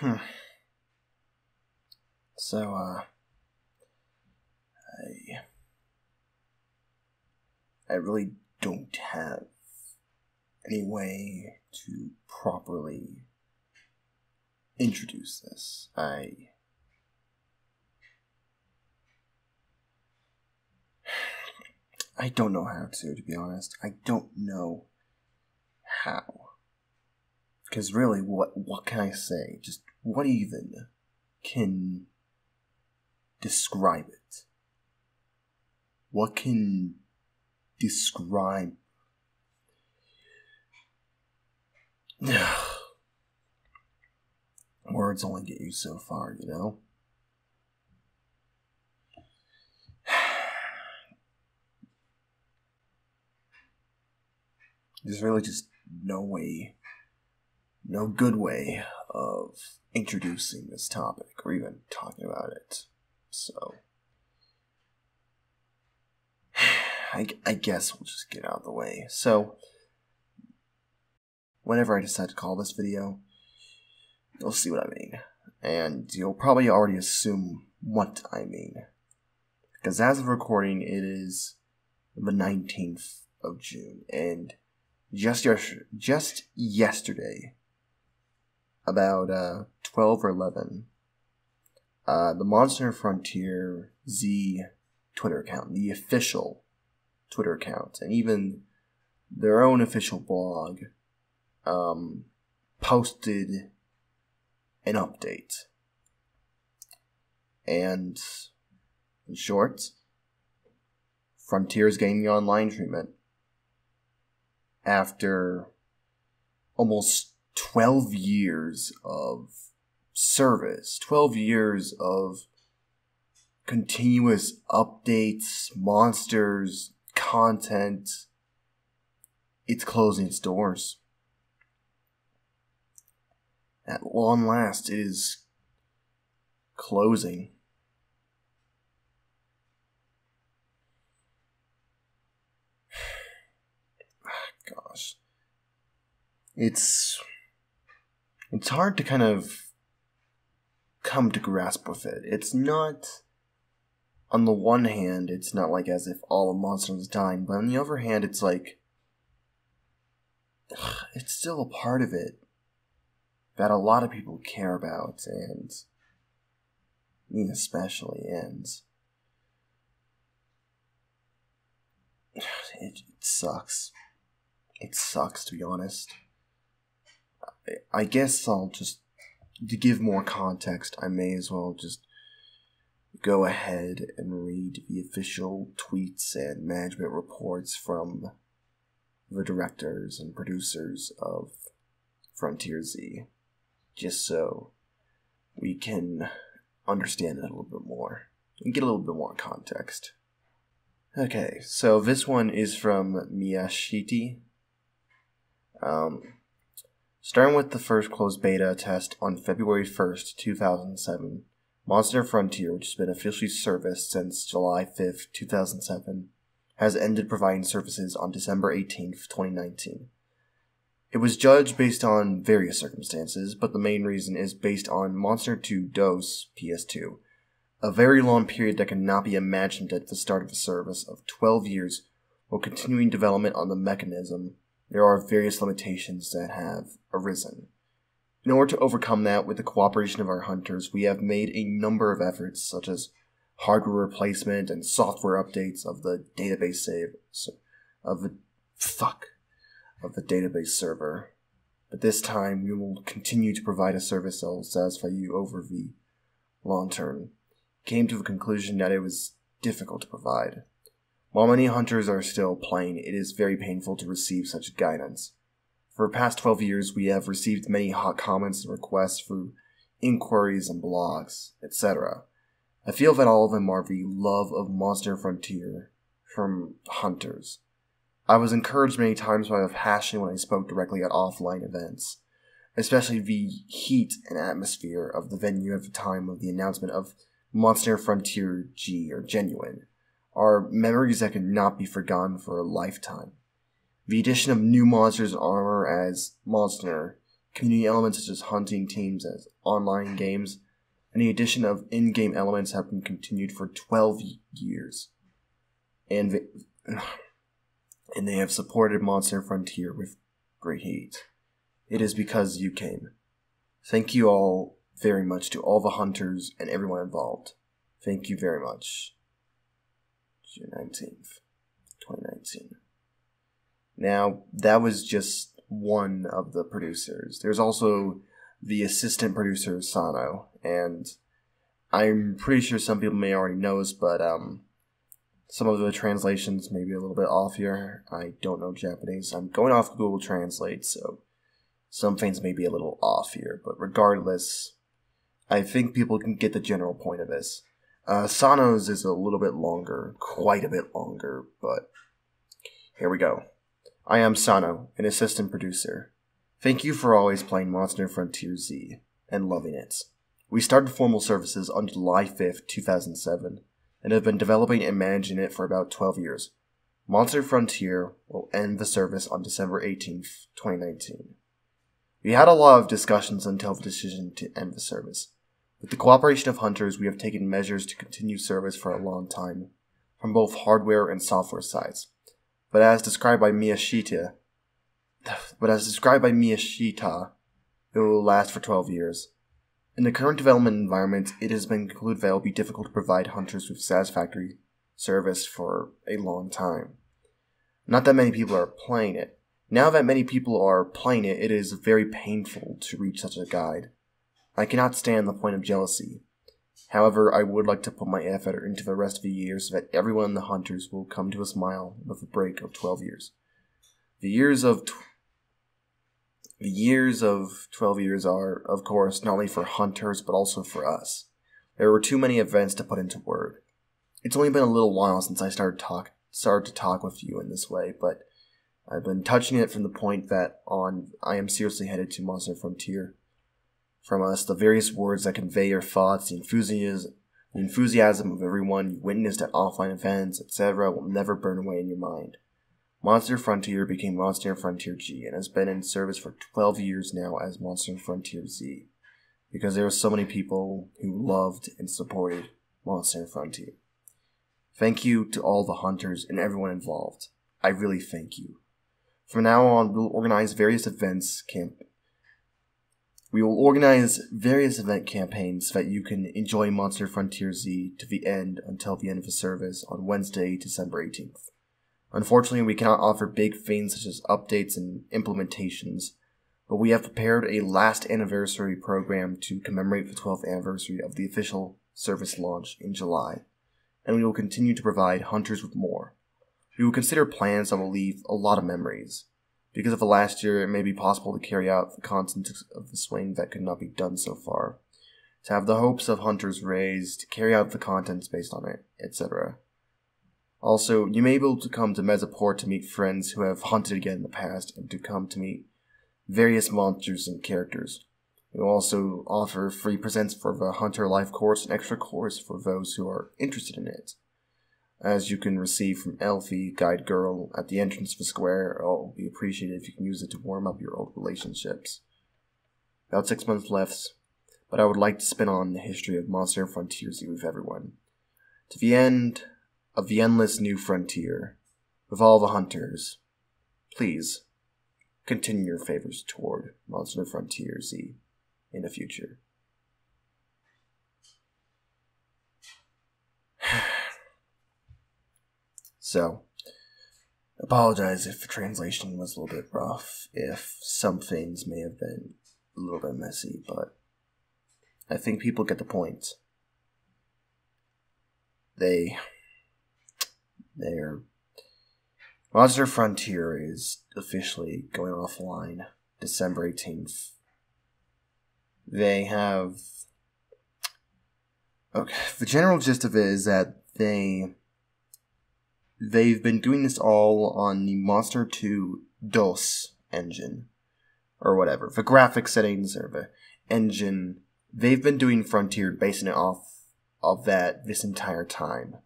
Hmm. So, I really don't have any way to properly introduce this. I don't know how to be honest. I don't know how. Because really, what can I say? Just what even can describe it? What can describe... Words only get you so far, you know? There's really just no good way of introducing this topic or even talking about it. So, I guess we'll just get out of the way. So, whenever I decide to call this video, you'll see what I mean. And you'll probably already assume what I mean. Because as of recording, it is the 19th of June. And just yesterday, about 12 or 11, the Monster Frontier Z Twitter account, the official Twitter account, and even their own official blog, posted an update. And in short, Frontier is getting the online treatment after almost 12 years of service, 12 years of continuous updates, monsters, content. It's closing its doors. At long last, it is closing. Gosh. It's hard to kind of come to grasp with it. It's not, on the one hand, it's not like as if all the monsters dying, but on the other hand, it's like, it's still a part of it that a lot of people care about, and me especially, and it sucks. It sucks, to be honest. I guess I'll just, to give more context, I may as well just go ahead and read the official tweets and management reports from the directors and producers of Frontier Z, just so we can understand it a little bit more and get a little bit more context. Okay, so this one is from Mah Schtuff. Starting with the first closed beta test on February 1st, 2007, Monster Frontier, which has been officially serviced since July 5th, 2007, has ended providing services on December 18th, 2019. It was judged based on various circumstances, but the main reason is based on Monster 2 DOS PS2, a very long period that cannot be imagined at the start of the service of 12 years while continuing development on the mechanism. There are various limitations that have arisen. In order to overcome that, with the cooperation of our hunters, we have made a number of efforts, such as hardware replacement and software updates of the database of the database server. But this time, we will continue to provide a service that will satisfy you over the long term. Came to the conclusion that it was difficult to provide. While many hunters are still playing, it is very painful to receive such guidance. For the past 12 years, we have received many hot comments and requests through inquiries and blogs, etc. I feel that all of them are the love of Monster Frontier from hunters. I was encouraged many times by the passion when I spoke directly at offline events, especially the heat and atmosphere of the venue at the time of the announcement of Monster Frontier G, or Genuine, are memories that cannot be forgotten for a lifetime. The addition of new monsters and armor as Monster community elements such as hunting teams as online games, and the addition of in-game elements have been continued for 12 years. And they have supported Monster Frontier with great heat. It is because you came. Thank you all very much to all the hunters and everyone involved. Thank you very much. June 19th, 2019. Now, that was just one of the producers. There's also the assistant producer, Sano, and I'm pretty sure some people may already know this, but some of the translations may be a little bit off here. I don't know Japanese. I'm going off Google Translate, so some things may be a little off here, but regardless, I think people can get the general point of this. Sano's is a little bit longer, quite a bit longer, but here we go. I am Sano, an assistant producer. Thank you for always playing Monster Frontier Z and loving it. We started formal services on July 5th, 2007, and have been developing and managing it for about 12 years. Monster Frontier will end the service on December 18th, 2019. We had a lot of discussions until the decision to end the service. With the cooperation of hunters, we have taken measures to continue service for a long time, from both hardware and software sides. But as described by Miyashita, it will last for 12 years. In the current development environment, it has been concluded that it will be difficult to provide hunters with satisfactory service for a long time. Not that many people are playing it. Now that many people are playing it, it is very painful to reach such a guide. I cannot stand the point of jealousy. However, I would like to put my effort into the rest of the year so that everyone in the hunters will come to a smile with a break of 12 years. The years of 12 years are, of course, not only for hunters, but also for us. There were too many events to put into word. It's only been a little while since I started to talk with you in this way, but I've been touching it from the point that I am seriously headed to Monster Frontier. From us, the various words that convey your thoughts, the enthusiasm of everyone you witnessed at offline events, etc., will never burn away in your mind. Monster Frontier became Monster Frontier G and has been in service for 12 years now as Monster Frontier Z, because there were so many people who loved and supported Monster Frontier. Thank you to all the hunters and everyone involved. I really thank you. From now on, we will organize various event campaigns so that you can enjoy Monster Frontier Z to the end until the end of the service on Wednesday, December 18th. Unfortunately, we cannot offer big things such as updates and implementations, but we have prepared a last anniversary program to commemorate the 12th anniversary of the official service launch in July, and we will continue to provide hunters with more. We will consider plans that will leave a lot of memories. Because of the last year, it may be possible to carry out the content of the swing that could not be done so far, to have the hopes of hunters raised, to carry out the contents based on it, etc. Also, you may be able to come to Mesoport to meet friends who have hunted again in the past, and to come to meet various monsters and characters. We will also offer free presents for the Hunter Life course and extra course for those who are interested in it, as you can receive from Elfie, Guide Girl, at the entrance of the square. It will be appreciated if you can use it to warm up your old relationships. About 6 months left, but I would like to spin on the history of Monster Frontier Z with everyone. To the end of the endless new frontier, with all the hunters, please continue your favors toward Monster Frontier Z in the future. So, apologize if the translation was a little bit rough, if some things may have been a little bit messy, but I think people get the point. Monster Frontier is officially going offline December 18th. They have... Okay, the general gist of it is that they've been doing this all on the Monster 2 DOS engine, or whatever. The graphic settings, or the engine, they've been doing Frontier, basing it off of that this entire time.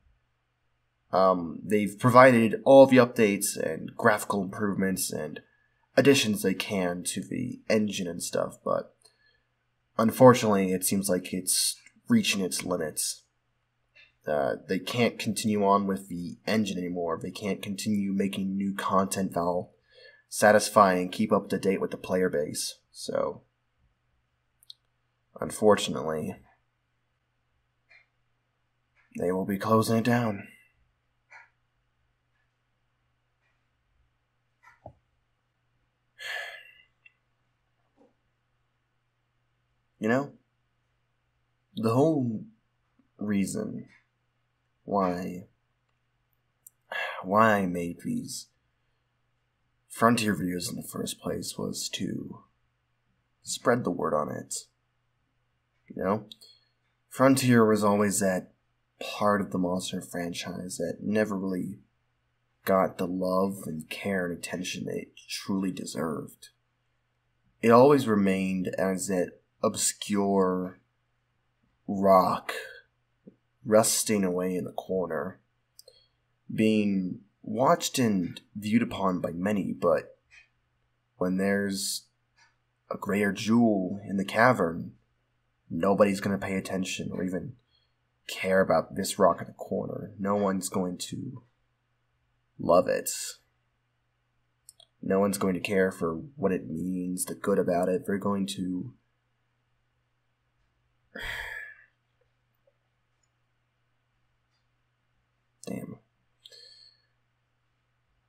They've provided all the updates and graphical improvements and additions they can to the engine and stuff, but unfortunately it seems like it's reaching its limits. They can't continue on with the engine anymore. They can't continue making new content that'll satisfy and keep up to date with the player base. So, unfortunately, they will be closing it down. You know, the whole reason why I made these Frontier videos in the first place was to spread the word on it. You know, Frontier was always that part of the Monster franchise that never really got the love and care and attention it truly deserved. It always remained as that obscure rock rusting away in the corner, being watched and viewed upon by many, but when there's a greater jewel in the cavern, nobody's going to pay attention or even care about this rock in the corner. No one's going to love it. No one's going to care for what it means, the good about it. They're going to damn.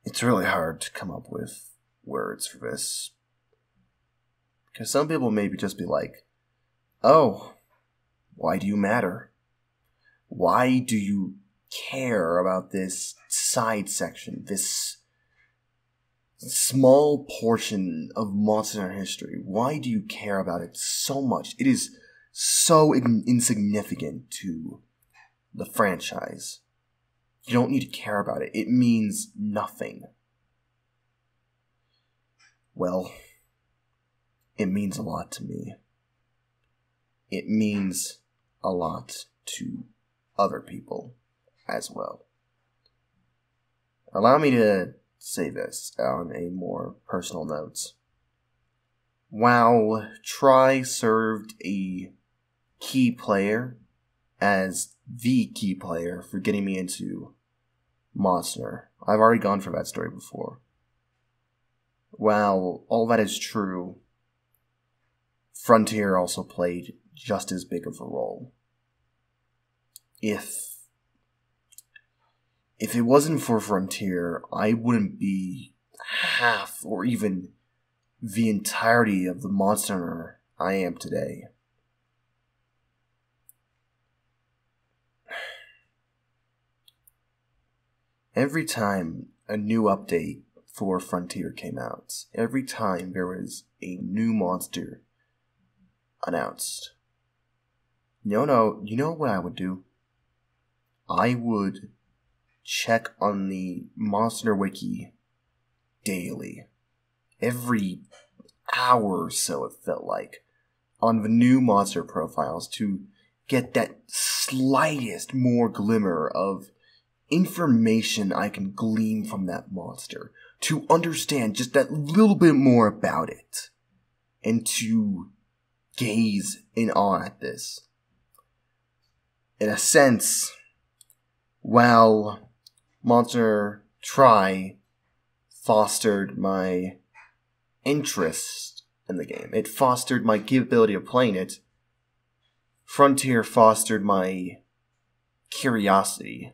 It's really hard to come up with words for this. Because some people maybe just be like, oh, why do you matter? Why do you care about this side section, this small portion of Monster history? Why do you care about it so much? It is so insignificant to the franchise. You don't need to care about it. It means nothing. Well, it means a lot to me. It means a lot to other people as well. Allow me to say this on a more personal note. While Tri served a key player as the key player for getting me into Monster, I've already gone for that story before. While all that is true, Frontier also played just as big of a role. If it wasn't for Frontier, I wouldn't be half or even the entirety of the monster I am today. Every time a new update for Frontier came out, every time there was a new monster announced, you know what I would do? I would check on the Monster Wiki daily. Every hour or so, it felt like, on the new monster profiles to get that slightest more glimmer of information I can glean from that monster, to understand just that little bit more about it, and to gaze in awe at this. In a sense, while Monster Tri fostered my interest in the game, it fostered my capability of playing it, Frontier fostered my curiosity.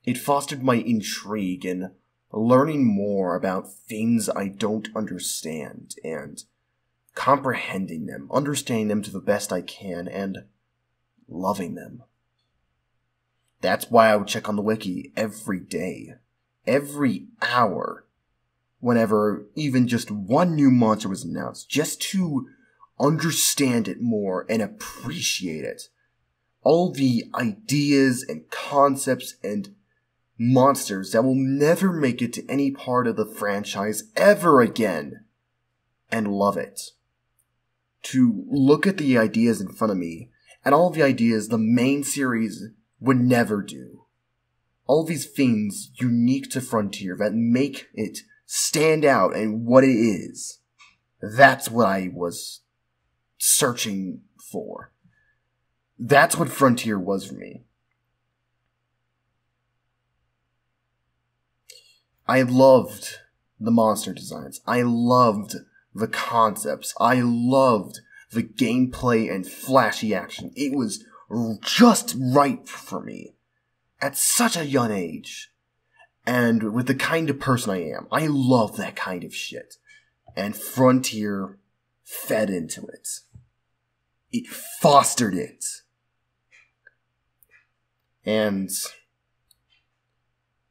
It fostered my intrigue in learning more about things I don't understand and comprehending them, understanding them to the best I can, and loving them. That's why I would check on the wiki every day, every hour, whenever even just one new monster was announced, just to understand it more and appreciate it. All the ideas and concepts and monsters that will never make it to any part of the franchise ever again, and love it. To look at the ideas in front of me, and all the ideas the main series would never do. All these things unique to Frontier that make it stand out and what it is. That's what I was searching for. That's what Frontier was for me. I loved the monster designs. I loved the concepts. I loved the gameplay and flashy action. It was just right for me at such a young age. And with the kind of person I am, I love that kind of shit. And Frontier fed into it. It fostered it. And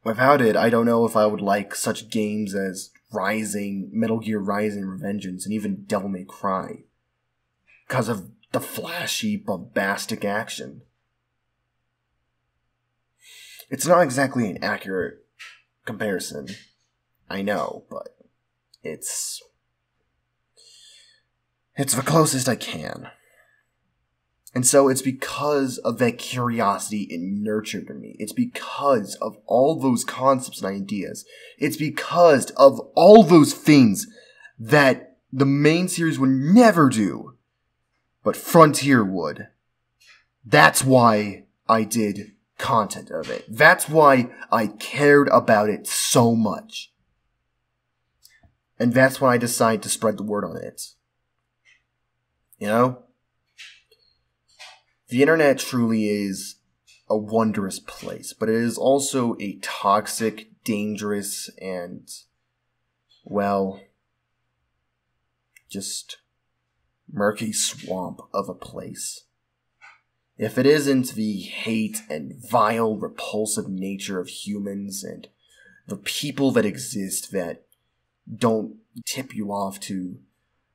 without it, I don't know if I would like such games as Metal Gear Rising Revengeance, and even Devil May Cry. Because of the flashy, bombastic action. It's not exactly an accurate comparison, I know, but it's the closest I can. And so it's because of that curiosity it nurtured in me. It's because of all those concepts and ideas. It's because of all those things that the main series would never do, but Frontier would. That's why I did content of it. That's why I cared about it so much. And that's why I decided to spread the word on it. You know? The internet truly is a wondrous place, but it is also a toxic, dangerous, and, well, just murky swamp of a place. If it isn't the hate and vile, repulsive nature of humans and the people that exist that don't tip you off to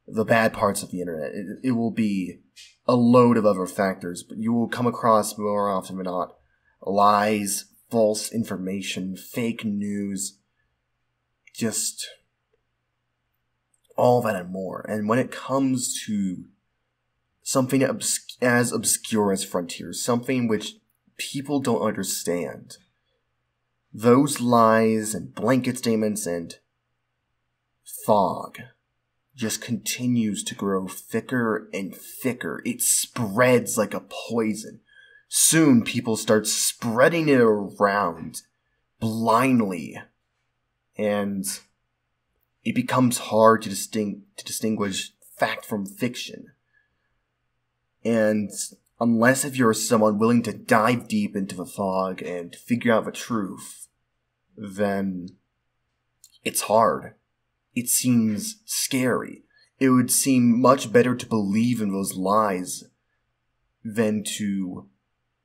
the bad parts of the internet, it will be a load of other factors, but you will come across more often than not lies, false information, fake news, just all that and more. And when it comes to something as obscure as Frontier, something which people don't understand, those lies and blanket statements and fog just continues to grow thicker and thicker. It spreads like a poison. Soon people start spreading it around blindly, and it becomes hard to distinguish fact from fiction. And unless if you're someone willing to dive deep into the fog and figure out the truth, then it's hard. It seems scary. It would seem much better to believe in those lies than to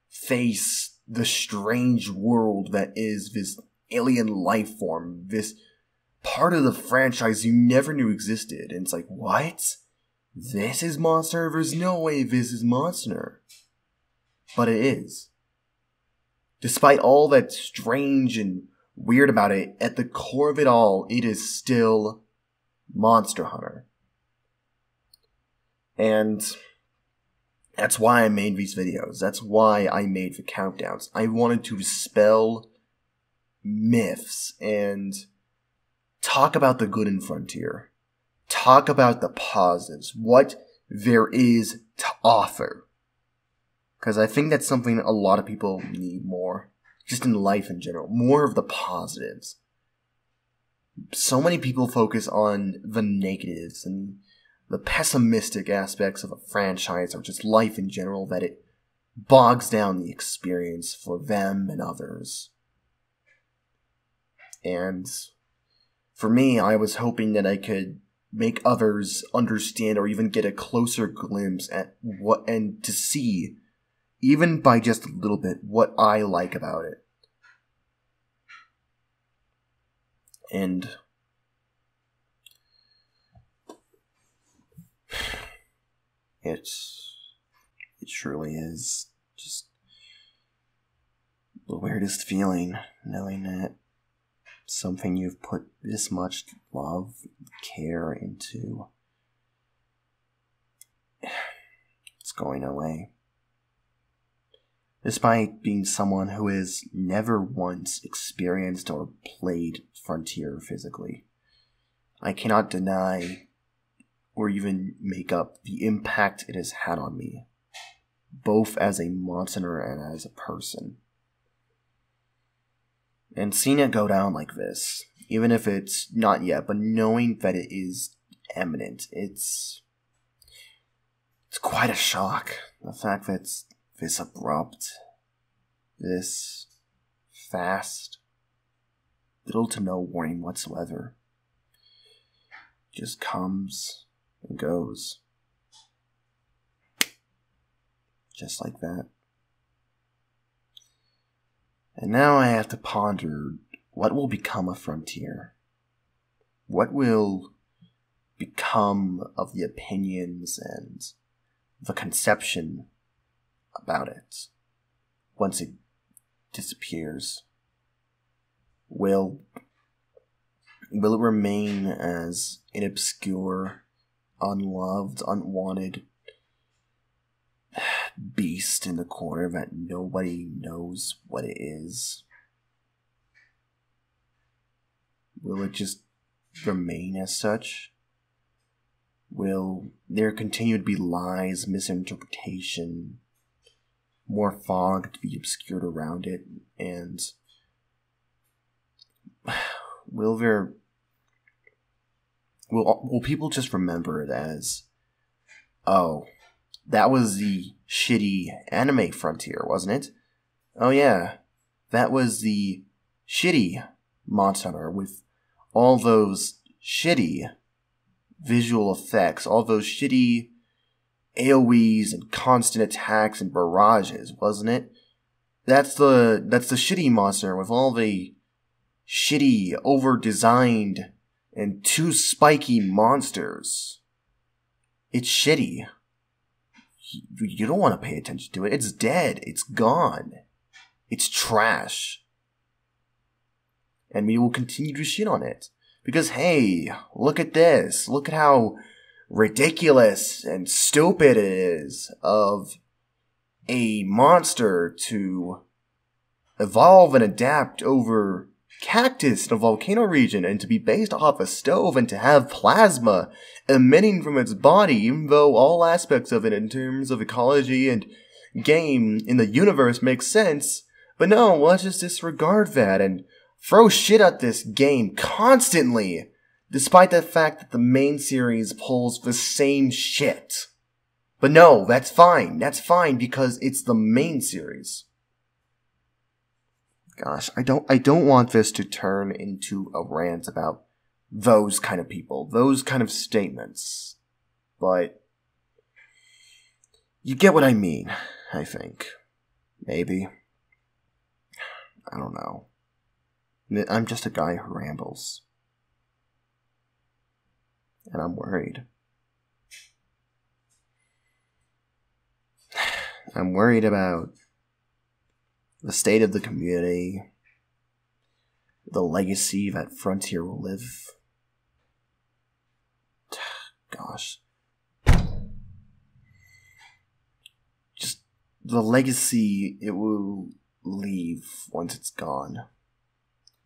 face the strange world that is this alien life form, this part of the franchise you never knew existed. And it's like, what? This is Monster? There's no way this is Monster. But it is. Despite all that strange and weird about it, at the core of it all, it is still Monster Hunter. And that's why I made these videos. That's why I made the countdowns. I wanted to dispel myths and talk about the good in Frontier. Talk about the positives. What there is to offer. Because I think that's something a lot of people need more. Just in life in general. More of the positives. So many people focus on the negatives and the pessimistic aspects of a franchise or just life in general, that it bogs down the experience for them and others. And for me, I was hoping that I could make others understand or even get a closer glimpse at what, and to see, even by just a little bit, what I like about it. And it truly is just the weirdest feeling, knowing that something you've put this much love, care into, it's going away. Despite being someone who has never once experienced or played Frontier physically. I cannot deny or even make up the impact it has had on me, both as a monster and as a person. And seeing it go down like this, even if it's not yet, but knowing that it is imminent, it's quite a shock. The fact that it's this abrupt, this fast, little to no warning whatsoever. Just comes and goes. Just like that. And now I have to ponder what will become of Frontier. What will become of the opinions and the conception about it once it disappears? Will it remain as an obscure, unloved, unwanted beast in the corner that nobody knows what it is? Will it just remain as such? Will there continue to be lies, misinterpretation, more fog to be obscured around it, and will people just remember it as, oh, that was the shitty anime Frontier, wasn't it? Oh yeah, that was the shitty Monster Hunter with all those shitty visual effects, all those shitty AoEs and constant attacks and barrages, wasn't it? That's the shitty monster with all the shitty, over-designed, and too spiky monsters. It's shitty. You don't want to pay attention to it. It's dead. It's gone. It's trash. And we will continue to shit on it. Because, hey, look at this. Look at how ridiculous and stupid it is of a monster to evolve and adapt over cactus in a volcano region and to be based off a stove and to have plasma emitting from its body, even though all aspects of it in terms of ecology and game in the universe make sense. But no, let's just disregard that and throw shit at this game constantly, despite the fact that the main series pulls the same shit. But no, that's fine. That's fine because it's the main series. Gosh, I don't want this to turn into a rant about those kind of people, those kind of statements. But you get what I mean, I think. Maybe. I don't know. I'm just a guy who rambles. And I'm worried. I'm worried about the state of the community, the legacy that Frontier will live. Gosh. Just the legacy it will leave once it's gone.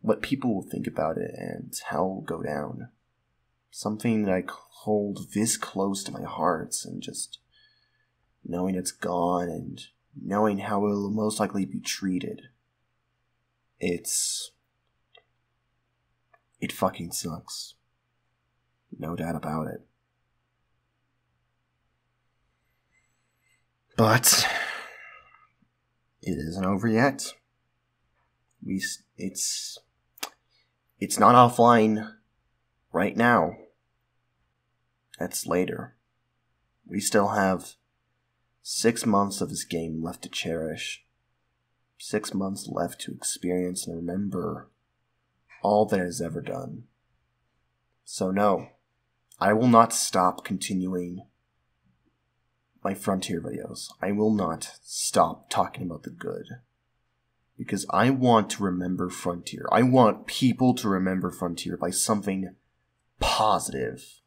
What people will think about it and how it will go down. Something that I hold this close to my heart, and just knowing it's gone and knowing how it will most likely be treated. It fucking sucks. No doubt about it. But it isn't over yet. It's not offline right now. That's later. We still have 6 months of this game left to cherish. 6 months left to experience and remember all that it has ever done. So no, I will not stop continuing my Frontier videos. I will not stop talking about the good. Because I want to remember Frontier. I want people to remember Frontier by something positive.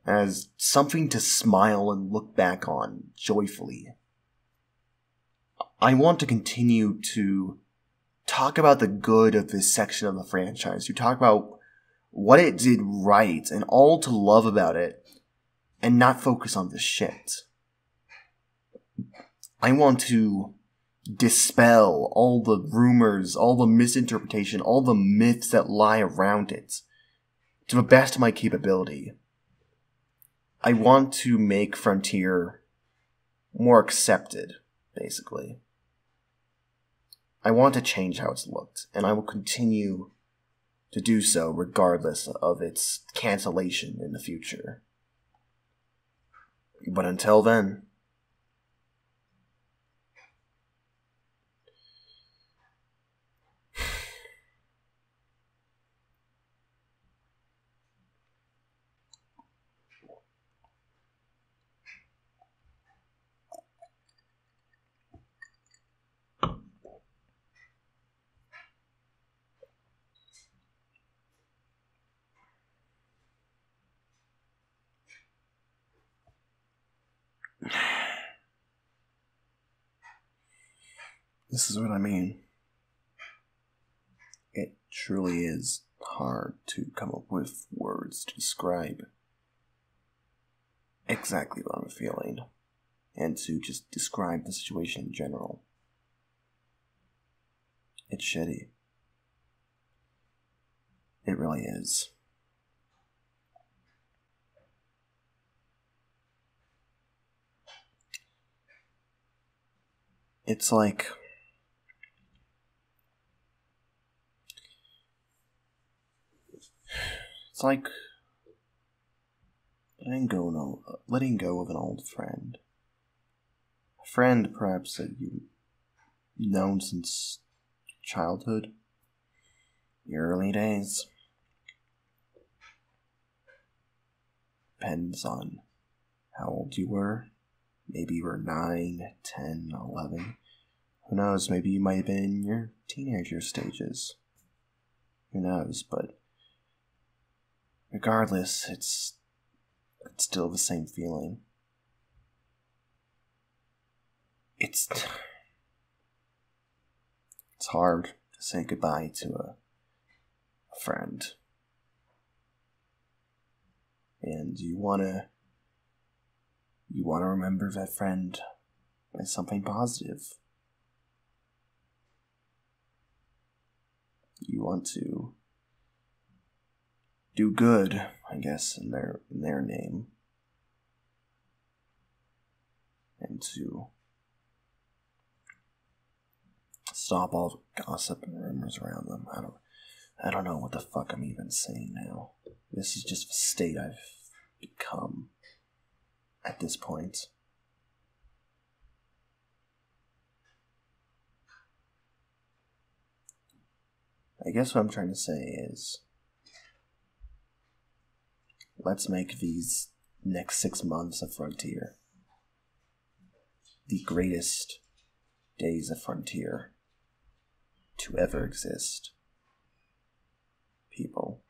As something to smile and look back on joyfully. I want to continue to talk about the good of this section of the franchise. To talk about what it did right and all to love about it and not focus on the shit. I want to dispel all the rumors, all the misinterpretation, all the myths that lie around it to the best of my capability. I want to make Frontier more accepted, basically. I want to change how it's looked, and I will continue to do so regardless of its cancellation in the future. But until then, this is what I mean. It truly is hard to come up with words to describe exactly what I'm feeling, and to just describe the situation in general. It's shitty. It really is. It's like letting go of an old friend. A friend, perhaps, that you've known since childhood, your early days. Depends on how old you were. Maybe you were 9, 10, 11. Who knows, maybe you might have been in your teenager stages. Who knows, but regardless, it's still the same feeling. It's hard to say goodbye to a friend. And you wanna remember that friend as something positive. You want to do good, I guess, in their name. And to stop all the gossip and rumors around them. I don't know what the fuck I'm even saying now. This is just the state I've become at this point. I guess what I'm trying to say is, let's make these next 6 months of Frontier the greatest days of Frontier to ever exist. People.